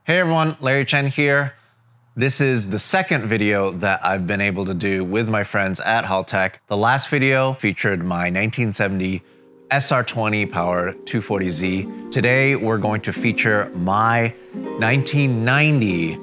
Hey everyone, Larry Chen here. This is the second video that I've been able to do with my friends at Haltech. The last video featured my 1970 SR20 Power 240Z. Today we're going to feature my 1990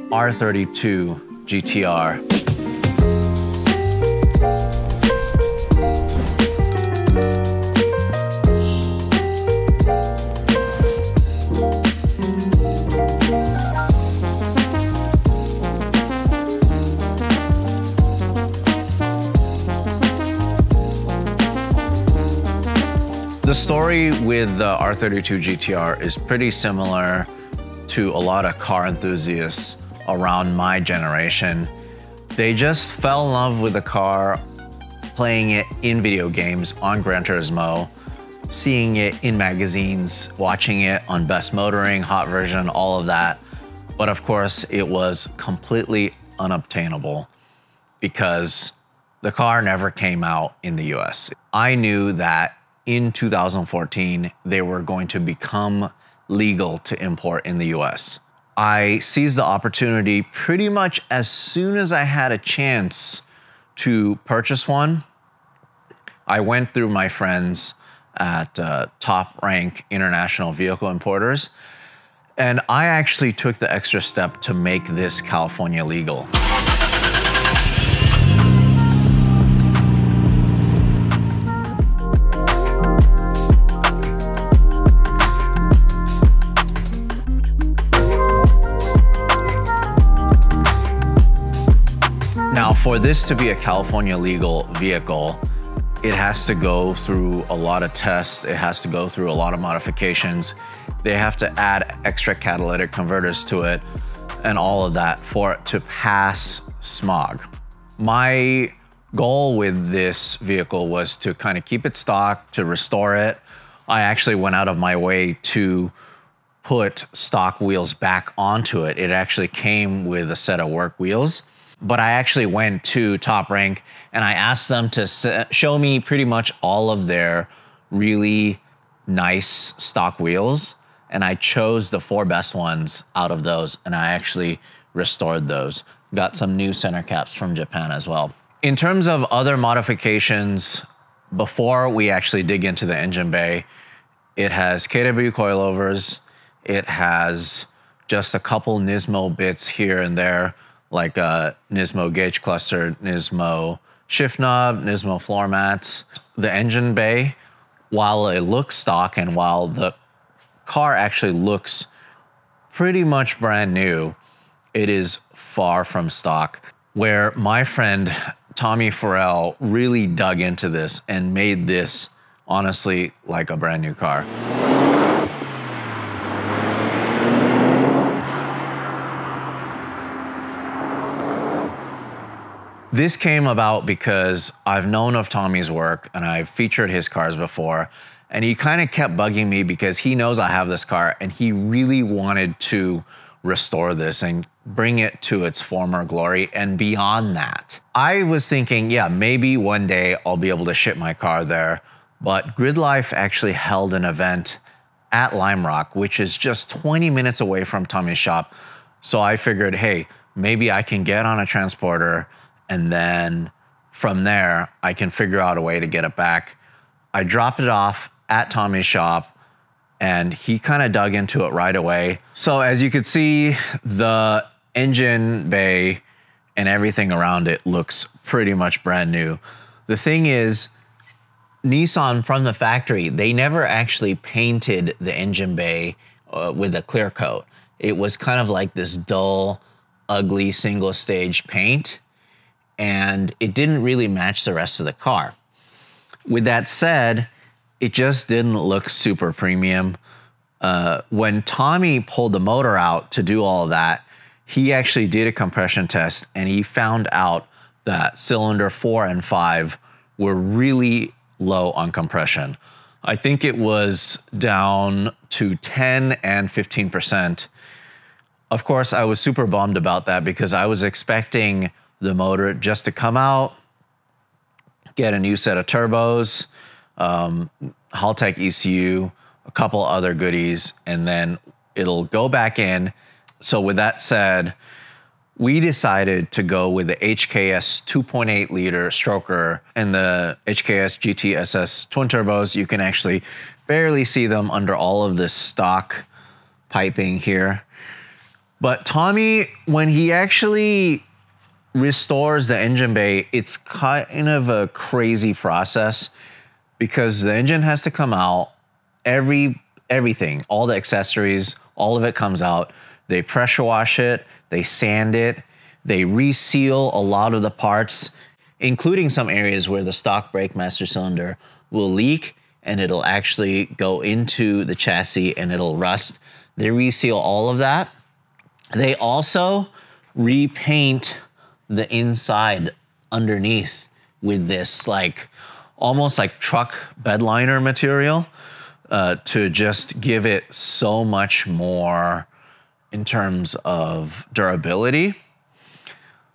R32 GTR. The story with the R32 GTR is pretty similar to a lot of car enthusiasts around my generation. They just fell in love with the car, playing it in video games on Gran Turismo, seeing it in magazines, watching it on Best Motoring, Hot Version, all of that. But of course, it was completely unobtainable because the car never came out in the US. I knew that in 2014, they were going to become legal to import in the US. I seized the opportunity pretty much as soon as I had a chance to purchase one. I went through my friends at top rank international vehicle importers, and I actually took the extra step to make this California legal. Now, for this to be a California legal vehicle, it has to go through a lot of tests. It has to go through a lot of modifications. They have to add extra catalytic converters to it and all of that for it to pass smog. My goal with this vehicle was to kind of keep it stock, to restore it. I actually went out of my way to put stock wheels back onto it. It actually came with a set of work wheels. But I actually went to Top Rank and I asked them to show me pretty much all of their really nice stock wheels. And I chose the 4 best ones out of those, and I actually restored those. Got some new center caps from Japan as well. In terms of other modifications, before we actually dig into the engine bay, it has KW coilovers. It has just a couple Nismo bits here and there, like a Nismo gauge cluster, Nismo shift knob, Nismo floor mats. The engine bay, while it looks stock and while the car actually looks pretty much brand new, it is far from stock. Where my friend Tommy Farrell really dug into this and made this honestly like a brand new car. This came about because I've known of Tommy's work and I've featured his cars before, and he kind of kept bugging me because he knows I have this car and he really wanted to restore this and bring it to its former glory and beyond that. I was thinking, yeah, maybe one day I'll be able to ship my car there, but Grid Life actually held an event at Lime Rock, which is just 20 minutes away from Tommy's shop. So I figured, hey, maybe I can get on a transporter and then from there, I can figure out a way to get it back. I dropped it off at Tommy's shop and he kind of dug into it right away. So as you could see, the engine bay and everything around it looks pretty much brand new. The thing is, Nissan from the factory, they never actually painted the engine bay with a clear coat. It was kind of like this dull, ugly single stage paint, and it didn't really match the rest of the car. With that said, it just didn't look super premium. When Tommy pulled the motor out to do all of that, he actually did a compression test and he found out that cylinder 4 and 5 were really low on compression. I think it was down to 10 and 15%. Of course, I was super bummed about that because I was expecting the motor just to come out, get a new set of turbos, Haltech ECU, a couple other goodies, and then it'll go back in. So with that said, we decided to go with the HICAS 2.8 liter stroker and the HICAS GT twin turbos. You can actually barely see them under all of this stock piping here. But Tommy, when he actually restores the engine bay, it's kind of a crazy process because the engine has to come out, everything, all the accessories, all of it comes out. They pressure wash it, they sand it, they reseal a lot of the parts, including some areas where the stock brake master cylinder will leak and it'll actually go into the chassis and it'll rust. They reseal all of that. They also repaint the inside underneath with this like almost like truck bed liner material to just give it so much more in terms of durability.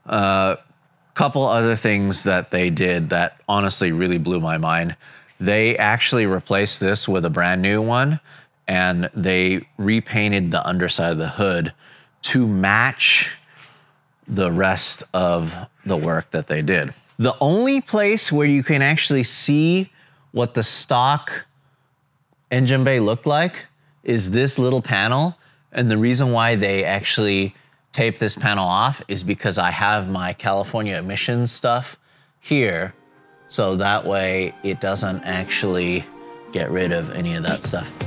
Couple other things that they did that honestly really blew my mind. They actually replaced this with a brand new one, and they repainted the underside of the hood to match the rest of the work that they did. The only place where you can actually see what the stock engine bay looked like is this little panel. And the reason why they actually tape this panel off is because I have my California emissions stuff here. So that way it doesn't actually get rid of any of that stuff.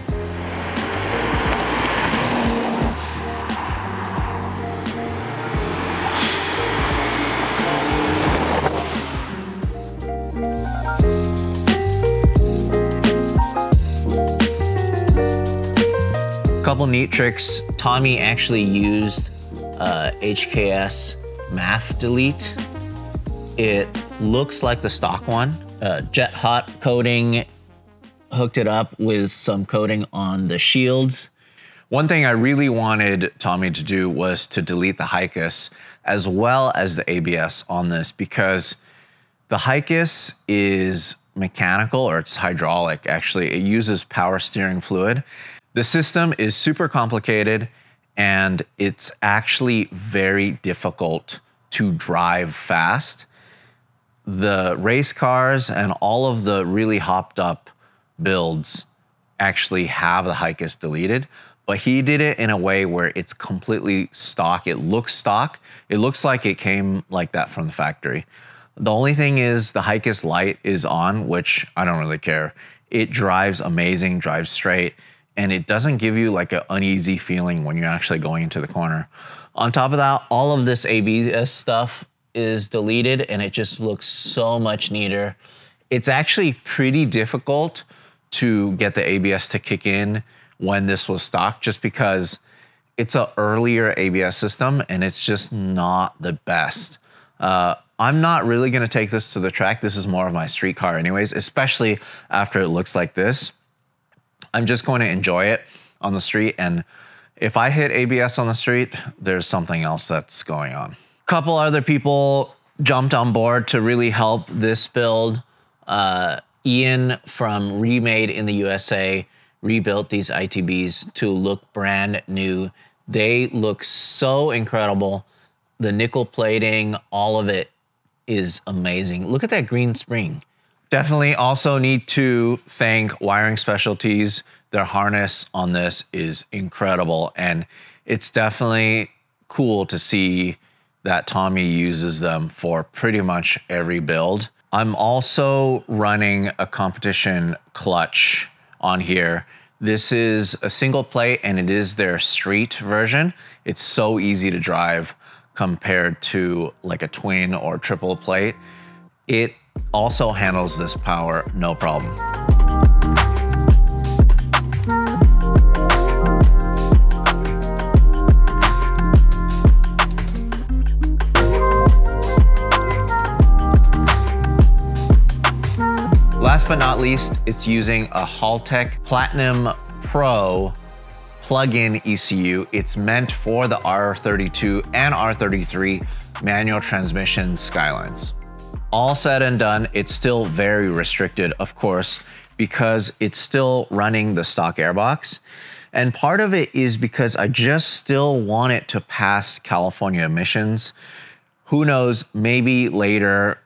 Couple neat tricks. Tommy actually used HICAS MAF delete. It looks like the stock one. Jet hot coating, hooked it up with some coating on the shields. One thing I really wanted Tommy to do was to delete the HICAS as well as the ABS on this, because the HICAS is mechanical, or it's hydraulic actually. It uses power steering fluid. The system is super complicated and it's actually very difficult to drive fast. The race cars and all of the really hopped up builds actually have the HICAS deleted, but he did it in a way where it's completely stock. It looks stock. It looks like it came like that from the factory. The only thing is the HICAS light is on, which I don't really care. It drives amazing, drives straight, and it doesn't give you like an uneasy feeling when you're actually going into the corner. On top of that, all of this ABS stuff is deleted and it just looks so much neater. It's actually pretty difficult to get the ABS to kick in when this was stock, just because it's an earlier ABS system and it's just not the best. I'm not really gonna take this to the track. This is more of my street car anyways, especially after it looks like this. I'm just going to enjoy it on the street, and if I hit ABS on the street, there's something else that's going on. A couple other people jumped on board to really help this build. Ian from Remade in the USA rebuilt these ITBs to look brand new. They look so incredible. The nickel plating, all of it is amazing. Look at that green spring. Definitely also need to thank Wiring Specialties. Their harness on this is incredible, and it's definitely cool to see that Tommy uses them for pretty much every build. I'm also running a competition clutch on here. This is a single plate and it is their street version. It's so easy to drive compared to like a twin or triple plate. It also handles this power no problem. Last but not least, it's using a Haltech Platinum Pro plug-in ECU. It's meant for the R32 and R33 manual transmission Skylines. All said and done, it's still very restricted, of course, because it's still running the stock airbox. And part of it is because I just still want it to pass California emissions. Who knows, maybe later,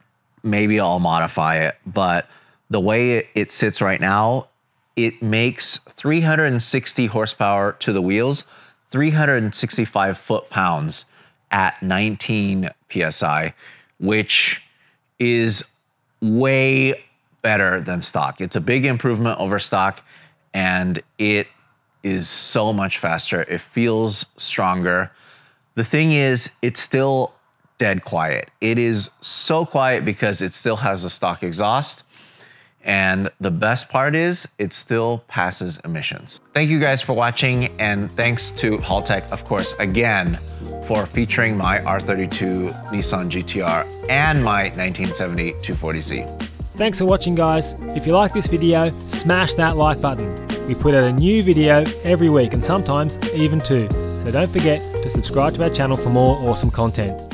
maybe I'll modify it, but the way it sits right now, it makes 360 horsepower to the wheels, 365 foot-pounds at 19 PSI, which is way better than stock. It's a big improvement over stock, and it is so much faster. It feels stronger. The thing is, it's still dead quiet. It is so quiet because it still has a stock exhaust. And the best part is it still passes emissions. Thank you guys for watching, and thanks to Haltech, of course, again, for featuring my R32 Nissan GTR and my 1970 240Z. Thanks for watching, guys. If you like this video, smash that like button. We put out a new video every week, and sometimes even two. So don't forget to subscribe to our channel for more awesome content.